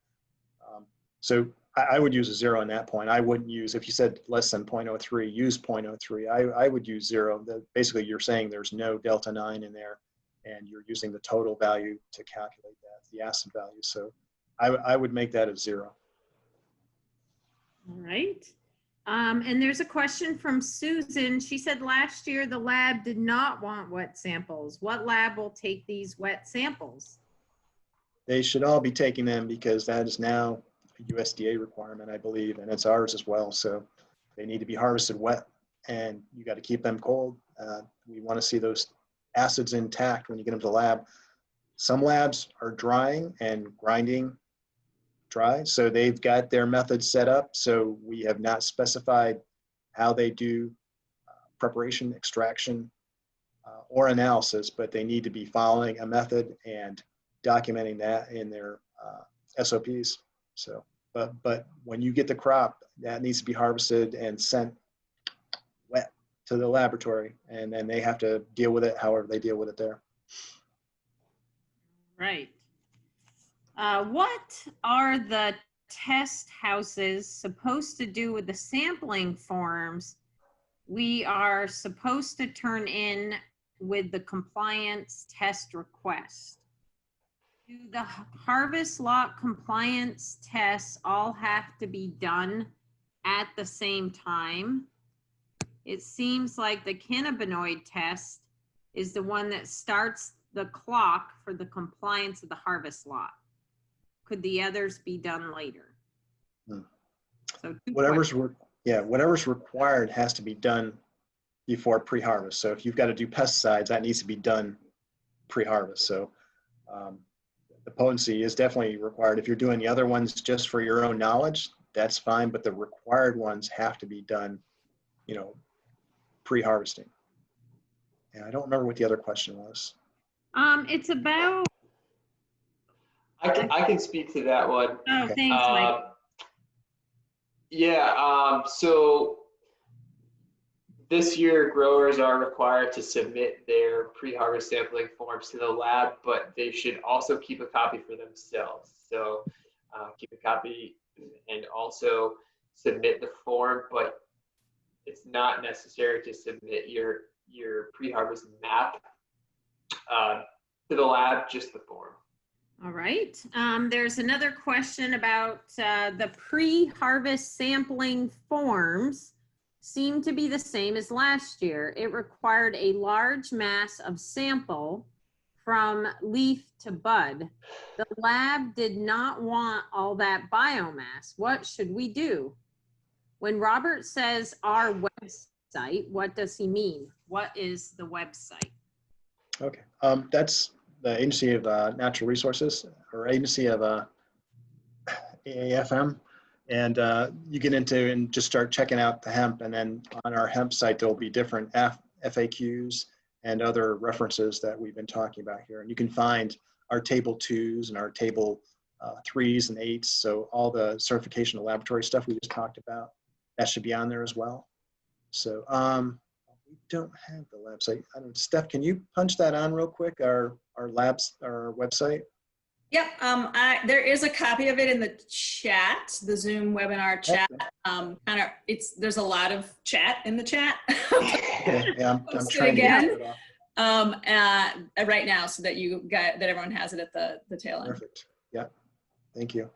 So I would use a 0 on that point. I wouldn't use, if you said less than 0.03, use 0.03. I would use 0. Basically, you're saying there's no delta 9 in there, and you're using the total value to calculate that, the acid value. So I would make that a 0. All right. And there's a question from Susan. She said last year the lab did not want wet samples. What lab will take these wet samples? they should all be taking them because that is now a USDA requirement, I believe, and it's ours as well. So they need to be harvested wet, and you got to keep them cold. We want to see those acids intact when you get them to the lab. Some labs are drying and grinding dry, so they've got their methods set up. So we have not specified how they do preparation, extraction, or analysis, but they need to be following a method and documenting that in their SOPs. So, but when you get the crop, that needs to be harvested and sent wet to the laboratory, and then they have to deal with it however they deal with it there. Right. What are the test houses supposed to do with the sampling forms we are supposed to turn in with the compliance test request? Do the harvest lot compliance tests all have to be done at the same time? It seems like the cannabinoid test is the one that starts the clock for the compliance of the harvest lot. Could the others be done later? So whatever's required has to be done before pre-harvest. So if you've got to do pesticides, that needs to be done pre-harvest. So the potency is definitely required. If you're doing the other ones just for your own knowledge, that's fine, but the required ones have to be done, you know, pre-harvesting. And I don't remember what the other question was. It's about. I can speak to that one. Oh, thanks, Mike. Yeah, so this year growers are required to submit their pre-harvest sampling forms to the lab, but they should also keep a copy for themselves. So keep a copy and also submit the form, but it's not necessary to submit your pre-harvest map to the lab, just the form. All right. There's another question about the pre-harvest sampling forms seem to be the same as last year. It required a large mass of sample from leaf to bud. The lab did not want all that biomass. What should we do? When Robert says our website, what does he mean? What is the website? Okay, that's the Agency of Natural Resources, or Agency of VAAFM. And you get into and just start checking out the hemp, and then on our hemp site, there'll be different FAQs and other references that we've been talking about here. And you can find our table 2s and our table 3s and 8s. So all the certification of laboratory stuff we just talked about, that should be on there as well. So we don't have the lab site. I don't, Steph, can you punch that on real quick, our labs, our website? Yep, there is a copy of it in the chat, the Zoom webinar chat. There's a lot of chat in the chat. Yeah, I'm trying again. to get it off. Right now, so that that everyone has it at the tail end. Perfect. Yeah, thank you.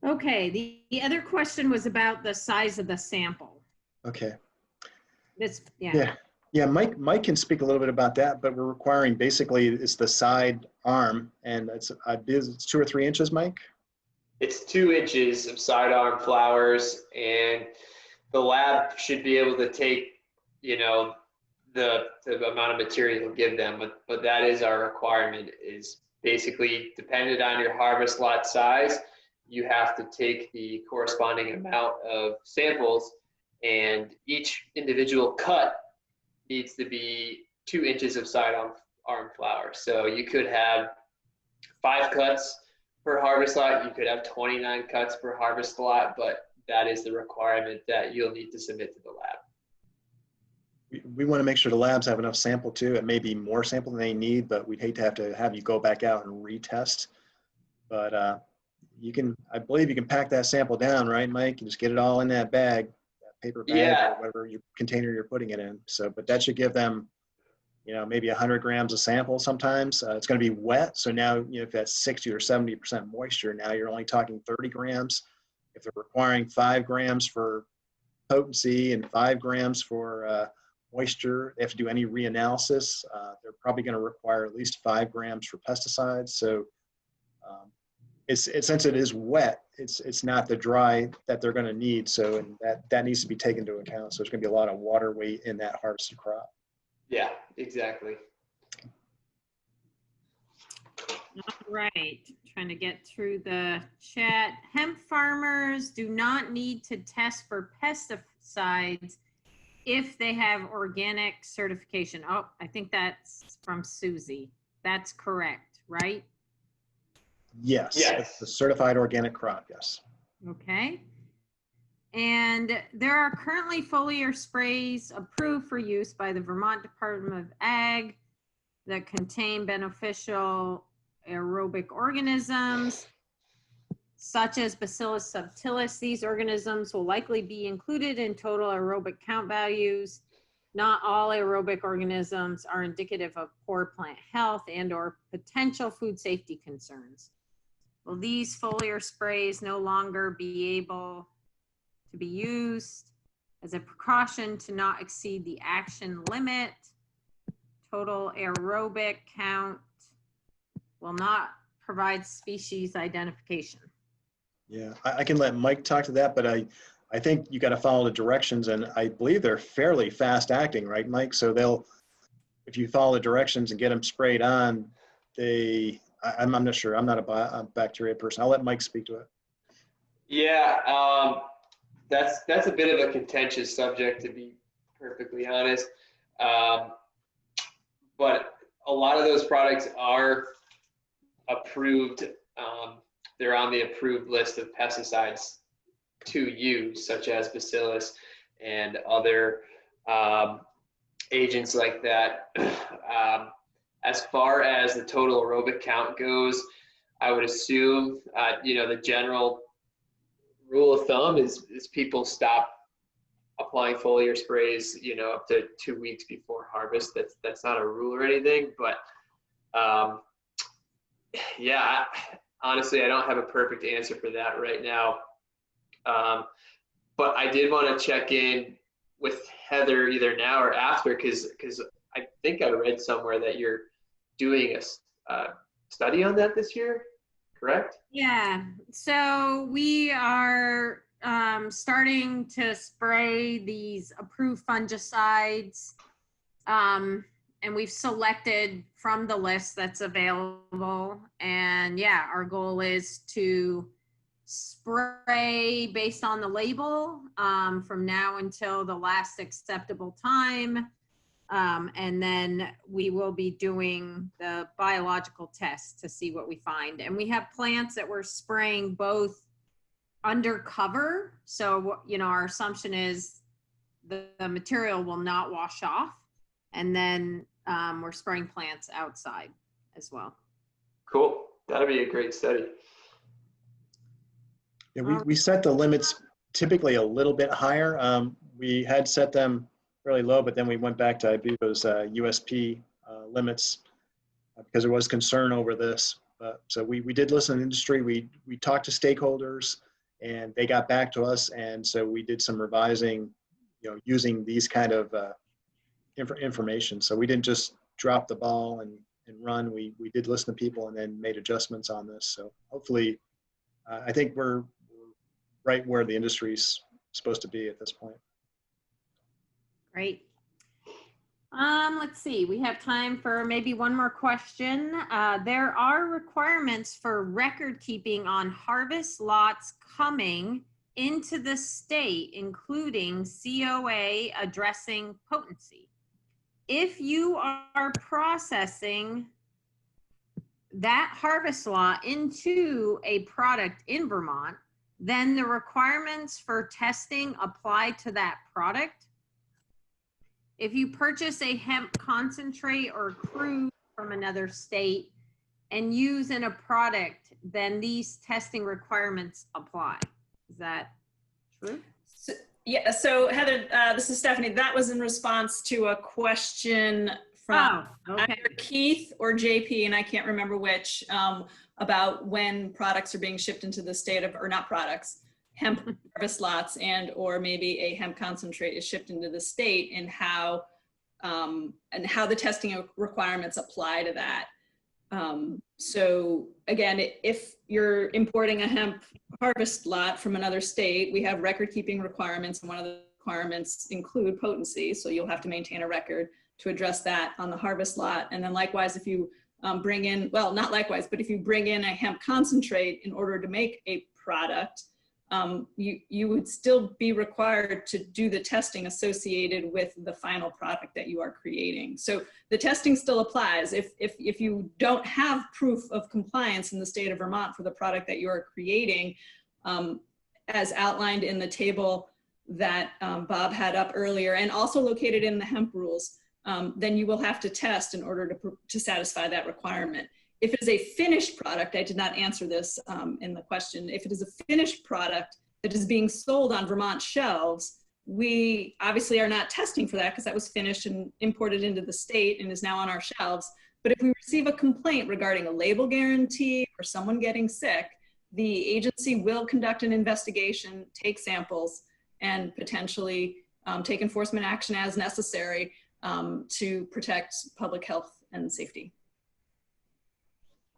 Okay, the other question was about the size of the sample. Okay. Yeah, Mike can speak a little bit about that, but we're requiring basically it's the side arm, and it's 2 or 3 inches, Mike? It's 2 inches of sidearm flowers, and the lab should be able to take, you know, the amount of material you'll give them, but that is our requirement, is basically dependent on your harvest lot size. You have to take the corresponding amount of samples, and each individual cut needs to be 2 inches of sidearm flower. So you could have 5 cuts per harvest lot. You could have 29 cuts per harvest lot, but that is the requirement that you'll need to submit to the lab. We want to make sure the labs have enough sample too. It may be more sample than they need, but we'd hate to have you go back out and retest. But I believe you can pack that sample down, right, Mike? And just get it all in that bag. Paper bag or whatever container you're putting it in. So, but that should give them, you know, maybe 100 grams of sample sometimes. It's going to be wet. So now, you know, if that's 60 or 70% moisture, now you're only talking 30 grams. If they're requiring 5 grams for potency and 5 grams for moisture. They have to do any reanalysis. They're probably going to require at least 5 grams for pesticides. So since it is wet, it's not the dry that they're going to need. So and that needs to be taken into account. So there's going to be a lot of water weight in that harvested crop. Yeah, exactly. All right, trying to get through the chat. Hemp farmers do not need to test for pesticides if they have organic certification. Oh, I think that's from Susie. That's correct, right? Yes, it's a certified organic crop, yes. Okay. And there are currently foliar sprays approved for use by the Vermont Department of Ag that contain beneficial aerobic organisms such as Bacillus subtilis. These organisms will likely be included in total aerobic count values. Not all aerobic organisms are indicative of poor plant health and/or potential food safety concerns. Will these foliar sprays no longer be able to be used as a precaution to not exceed the action limit? Total aerobic count will not provide species identification. Yeah, I can let Mike talk to that, but I think you got to follow the directions, and I believe they're fairly fast acting, right, Mike? So if you follow the directions and get them sprayed on, I'm not sure. I'm not a bacteria person. I'll let Mike speak to it. Yeah, that's a bit of a contentious subject, to be perfectly honest. But a lot of those products are approved. They're on the approved list of pesticides to use, such as Bacillus and other agents like that. As far as the total aerobic count goes, I would assume, the general rule of thumb is people stop applying foliar sprays, up to 2 weeks before harvest. That's not a rule or anything, but honestly, I don't have a perfect answer for that right now. But I did want to check in with Heather either now or after, because I think I read somewhere that you're doing a study on that this year, correct? Yeah, so we are starting to spray these approved fungicides, and we've selected from the list that's available. And yeah, our goal is to spray based on the label from now until the last acceptable time. And then we will be doing the biological tests to see what we find. And we have plants that we're spraying both undercover. So, our assumption is the material will not wash off. And then we're spraying plants outside as well. Cool. That'll be a great study. Yeah, we set the limits typically a little bit higher. We had set them fairly low, but then we went back to, I believe it was USP limits because there was concern over this. So we did listen to the industry. We talked to stakeholders, and they got back to us. And so we did some revising, using these kind of information. So we didn't just drop the ball and run. We did listen to people and then made adjustments on this. So hopefully, I think we're right where the industry's supposed to be at this point. Great. Let's see, we have time for maybe one more question. There are requirements for record keeping on harvest lots coming into the state, including COA addressing potency. If you are processing that harvest lot into a product in Vermont, then the requirements for testing apply to that product. If you purchase a hemp concentrate or crude from another state and use in a product, then these testing requirements apply. Is that true? So Heather, this is Stephanie. That was in response to a question from either Keith or JP, and I can't remember which, about when products are being shipped into the state of, or not products, hemp harvest lots and or maybe a hemp concentrate is shipped into the state, and how and how the testing requirements apply to that. So again, if you're importing a hemp harvest lot from another state, we have record keeping requirements, and one of the requirements include potency. So you'll have to maintain a record to address that on the harvest lot. And then likewise, if you bring in, well, not likewise, but if you bring in a hemp concentrate in order to make a product, you would still be required to do the testing associated with the final product that you are creating. So the testing still applies. If you don't have proof of compliance in the state of Vermont for the product that you are creating, as outlined in the table that Bob had up earlier, and also located in the hemp rules, then you will have to test in order to satisfy that requirement. If it is a finished product, I did not answer this in the question. If it is a finished product that is being sold on Vermont shelves, we obviously are not testing for that because that was finished and imported into the state and is now on our shelves. But if we receive a complaint regarding a label guarantee or someone getting sick, the agency will conduct an investigation, take samples, and potentially take enforcement action as necessary to protect public health and safety.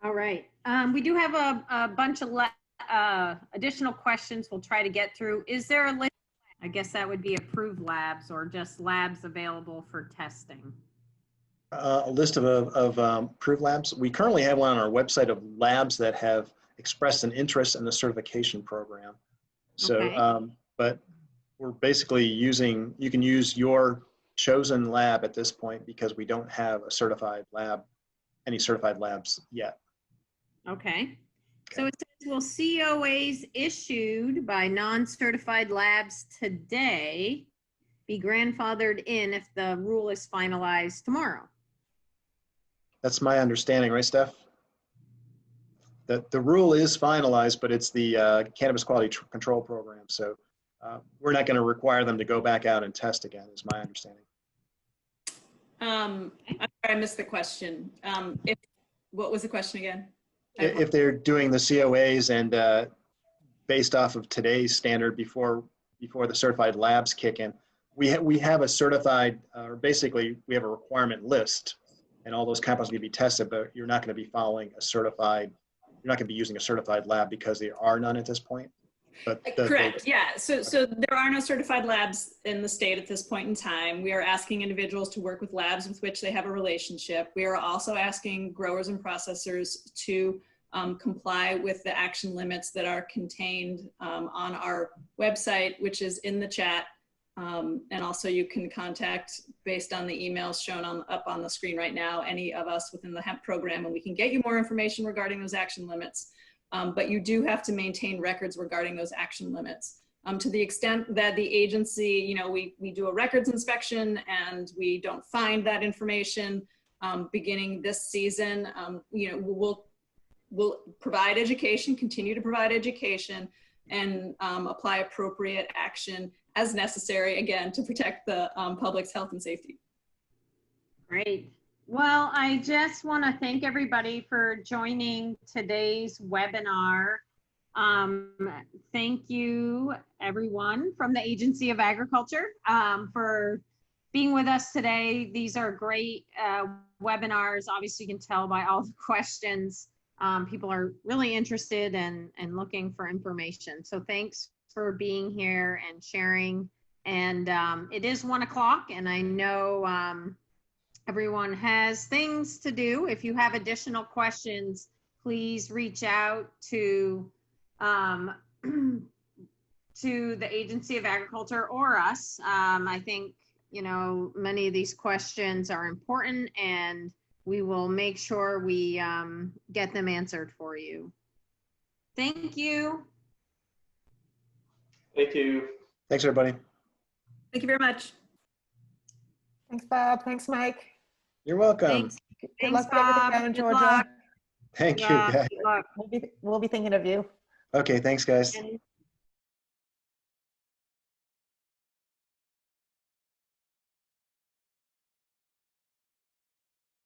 All right. We do have a bunch of additional questions we'll try to get through. Is there a list? I guess that would be approved labs or just labs available for testing. A list of approved labs. We currently have one on our website of labs that have expressed an interest in the certification program. So, okay. But we're basically using, you can use your chosen lab at this point because we don't have a certified lab, any certified labs yet. Okay. So it says, will COAs issued by non-certified labs today be grandfathered in if the rule is finalized tomorrow? That's my understanding, right, Steph? The rule is finalized, but it's the Cannabis Quality Control Program. So we're not going to require them to go back out and test again, is my understanding. I'm sorry, I missed the question. What was the question again? If they're doing the COAs and based off of today's standard before the certified labs kick in, we have a certified, or basically we have a requirement list, and all those compounds need to be tested, but you're not going to be following a certified, you're not going to be using a certified lab because there are none at this point. But correct, yeah. So there are no certified labs in the state at this point in time. We are asking individuals to work with labs with which they have a relationship. We are also asking growers and processors to comply with the action limits that are contained on our website, which is in the chat. And also you can contact, based on the emails shown up on the screen right now, any of us within the hemp program, and we can get you more information regarding those action limits. But you do have to maintain records regarding those action limits. To the extent that the agency, we do a records inspection and we don't find that information beginning this season, we'll provide education, continue to provide education, and apply appropriate action as necessary, again, to protect the public's health and safety. Great. Well, I just want to thank everybody for joining today's webinar. Thank you, everyone from the Agency of Agriculture for being with us today. These are great webinars. Obviously, you can tell by all the questions. People are really interested and looking for information. So thanks for being here and sharing. And it is 1 o'clock, and I know everyone has things to do. If you have additional questions, please reach out to the Agency of Agriculture or us. I think, many of these questions are important, and we will make sure we get them answered for you. Thank you. Thank you. Thanks, everybody. Thank you very much. Thanks, Bob. Thanks, Mike. You're welcome. Thanks, Good luck with Bob. everything down in Good Georgia. luck. Thank you, Good luck. guys. Good luck. We'll be thinking of you. Okay, thanks, guys. And